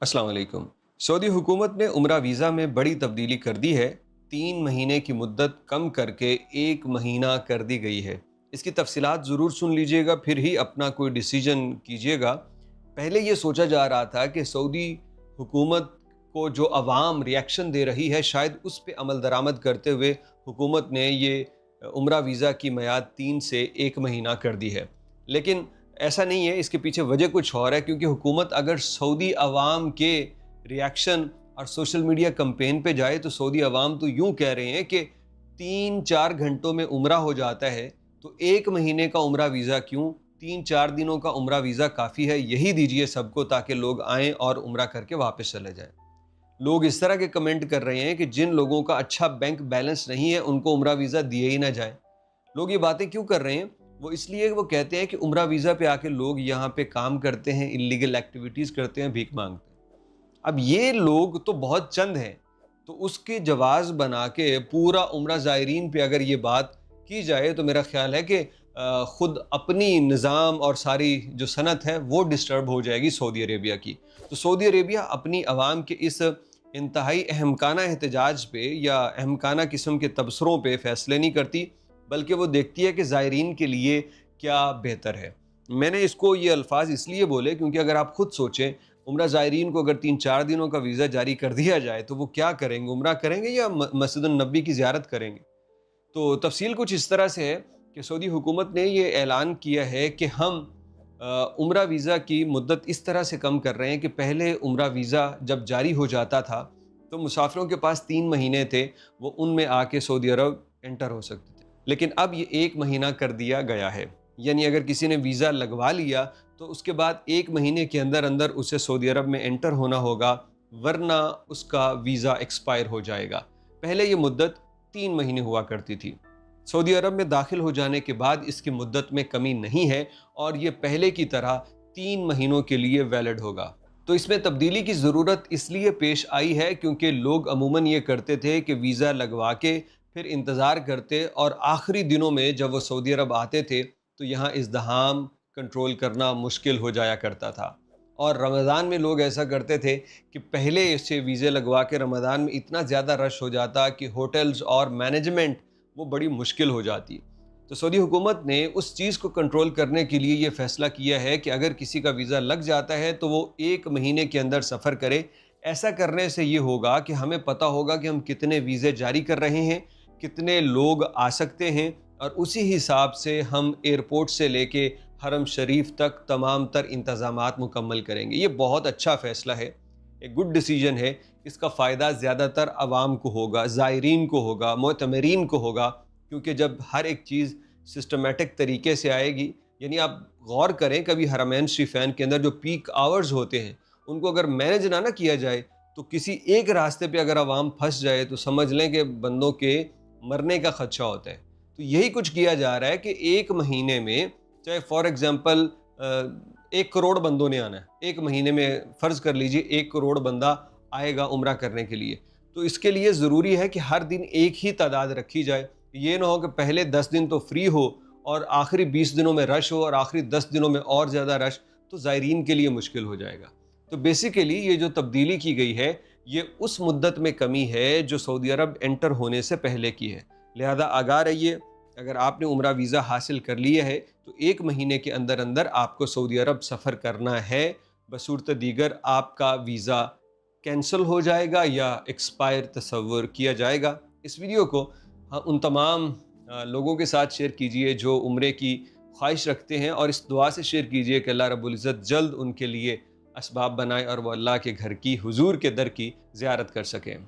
अस्सलाम वालेकुम। सऊदी हुकूमत ने उम्रा वीज़ा में बड़ी तब्दीली कर दी है। 3 महीने की मुद्दत कम करके 1 महीना कर दी गई है। इसकी तफसीलात ज़रूर सुन लीजिएगा, फिर ही अपना कोई डिसीजन कीजिएगा। पहले ये सोचा जा रहा था कि सऊदी हुकूमत को जो अवाम रिएक्शन दे रही है, शायद उस पे अमल दरामद करते हुए हुकूमत ने ये उम्रा वीज़ा की मियाद 3 से 1 महीना कर दी है। लेकिन ऐसा नहीं है, इसके पीछे वजह कुछ और है, क्योंकि हुकूमत अगर सऊदी अवाम के रिएक्शन और सोशल मीडिया कैंपेन पे जाए तो सऊदी अवाम तो यूं कह रहे हैं कि 3-4 घंटों में उम्रा हो जाता है, तो 1 महीने का उम्रा वीज़ा क्यों, 3-4 दिनों का उम्रा वीज़ा काफ़ी है, यही दीजिए सबको ताकि लोग आएँ और उम्रा करके वापस चले जाएँ। लोग इस तरह के कमेंट कर रहे हैं कि जिन लोगों का अच्छा बैंक बैलेंस नहीं है उनको उम्रा वीज़ा दिए ही ना जाए। लोग ये बातें क्यों कर रहे हैं? वो इसलिए वो कहते हैं कि उम्रा वीज़ा पे आके लोग यहाँ पे काम करते हैं, इल्लीगल एक्टिविटीज़ करते हैं, भीख मांगते हैं। अब ये लोग तो बहुत चंद हैं, तो उसके जवाज़ बना के पूरा उम्रा ज़ायरीन पे अगर ये बात की जाए तो मेरा ख़्याल है कि ख़ुद अपनी निज़ाम और सारी जो सनत है वो डिस्टर्ब हो जाएगी सऊदी अरेबिया की। तो सऊदी अरेबिया अपनी आवाम के इस इंतहाई अहमकाना एहतजाज पे या अहमकाना किस्म के तबसरों पे फ़ैसले नहीं करती, बल्कि वो देखती है कि ज़ायरीन के लिए क्या बेहतर है। मैंने इसको ये अल्फाज इसलिए बोले क्योंकि अगर आप खुद सोचें, उम्रा ज़ायरीन को अगर 3-4 दिनों का वीज़ा जारी कर दिया जाए तो वो क्या करेंगे? उम्रा करेंगे या मस्जिद नबी की ज़ियारत करेंगे? तो तफसील कुछ इस तरह से है कि सऊदी हुकूमत ने ये ऐलान किया है कि हम उम्रा वीज़ा की मुद्दत इस तरह से कम कर रहे हैं कि पहले उम्रा वीज़ा जब जारी हो जाता था तो मुसाफिरों के पास 3 महीने थे, वो उनमें आके सऊदी अरब एंटर हो सकते थे। लेकिन अब ये 1 महीना कर दिया गया है। यानी अगर किसी ने वीज़ा लगवा लिया तो उसके बाद 1 महीने के अंदर अंदर उसे सऊदी अरब में एंटर होना होगा, वरना उसका वीज़ा एक्सपायर हो जाएगा। पहले ये मुद्दत 3 महीने हुआ करती थी। सऊदी अरब में दाखिल हो जाने के बाद इसकी मुद्दत में कमी नहीं है और ये पहले की तरह 3 महीनों के लिए वैलिड होगा। तो इसमें तब्दीली की ज़रूरत इसलिए पेश आई है क्योंकि लोग अमूमन ये करते थे कि वीज़ा लगवा के फिर इंतज़ार करते और आखिरी दिनों में जब वो सऊदी अरब आते थे तो यहाँ इज़्दिहाम कंट्रोल करना मुश्किल हो जाया करता था। और रमज़ान में लोग ऐसा करते थे कि पहले से वीज़े लगवा के रमज़ान में इतना ज़्यादा रश हो जाता कि होटल्स और मैनेजमेंट वो बड़ी मुश्किल हो जाती। तो सऊदी हुकूमत ने उस चीज़ को कंट्रोल करने के लिए ये फ़ैसला किया है कि अगर किसी का वीज़ा लग जाता है तो वो 1 महीने के अंदर सफ़र करे। ऐसा करने से ये होगा कि हमें पता होगा कि हम कितने वीज़े जारी कर रहे हैं, कितने लोग आ सकते हैं, और उसी हिसाब से हम एयरपोर्ट से लेके हरम शरीफ तक तमाम तर इंतज़ामात मुकम्मल करेंगे। ये बहुत अच्छा फ़ैसला है, एक गुड डिसीजन है। इसका फ़ायदा ज़्यादातर आवाम को होगा, ज़ायरीन को होगा, मोतमरीन को होगा, क्योंकि जब हर एक चीज़ सिस्टमेटिक तरीके से आएगी, यानी आप गौर करें कभी हरमैन शरीफैन के अंदर जो पीक आवर्स होते हैं उनको अगर मैनेज ना किया जाए तो किसी एक रास्ते पे अगर आवाम फंस जाए तो समझ लें कि बंदों के मरने का खदशा होता है। तो यही कुछ किया जा रहा है कि 1 महीने में, चाहे फॉर एग्ज़ाम्पल 1 करोड़ बंदों ने आना है, 1 महीने में फ़र्ज़ कर लीजिए 1 करोड़ बंदा आएगा उम्रा करने के लिए, तो इसके लिए ज़रूरी है कि हर दिन एक ही तादाद रखी जाए। ये ना हो कि पहले 10 दिन तो फ्री हो और आखिरी 20 दिनों में रश हो और आखिरी 10 दिनों में और ज़्यादा रश, तो ज़ायरीन के लिए मुश्किल हो जाएगा। तो बेसिकली ये जो तब्दीली की गई है ये उस मुद्दत में कमी है जो सऊदी अरब एंटर होने से पहले की है। लिहाजा आगाह रहिए, अगर आपने उम्रा वीज़ा हासिल कर लिया है तो 1 महीने के अंदर अंदर आपको सऊदी अरब सफ़र करना है, बसूरत दीगर आपका वीज़ा कैंसिल हो जाएगा या एक्सपायर तस्वुर किया जाएगा। इस वीडियो को उन तमाम लोगों के साथ शेयर कीजिए जो उम्रे की ख्वाहिश रखते हैं, और इस दुआ से शेयर कीजिए कि अल्लाह रब्बुल इज़्ज़त जल्द उनके लिए असबाब बनाए और वो अल्लाह के घर की, हुजूर के दर की ज़ियारत कर सकें।